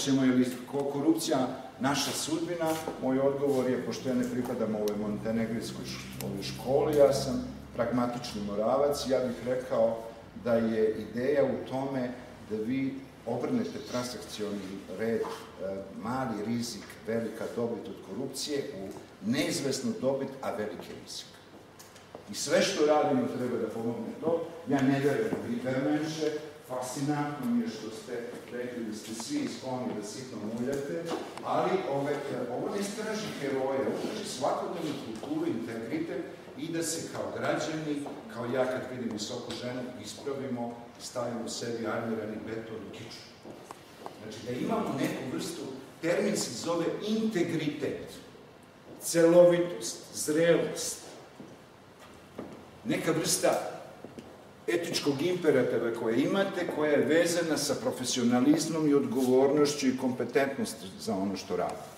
ćemo, je li korupcija naša sudbina? Moj odgovor je, pošto ja ne pripadam ovoj montenegrijskoj školi, ja sam pragmatični moravac, ja bih rekao da je ideja u tome da vi obrnete transakcioni red, mali rizik, velika dobit od korupcije u neizvesnu dobit, a veliki rizik. I sve što radimo treba da pomogne to. Ja ne verujem u hipermenše, fascinantno mi je što ste rekli da ste svi skloni da sitno muljate, ali ovo ne straži heroje, ovo traži svakodnevnu kulturu, integritet i da se kao građani, kao ja kad vidim visoku ženu, ispravimo, stavimo sebi armirani beton u kiču. Znači da imamo neku vrstu, termin se zove integritet, celovitost, zrelost, neka vrsta etičkog imperativa koje imate, koja je vezana sa profesionalizmom i odgovornošću i kompetentnosti za ono što radite.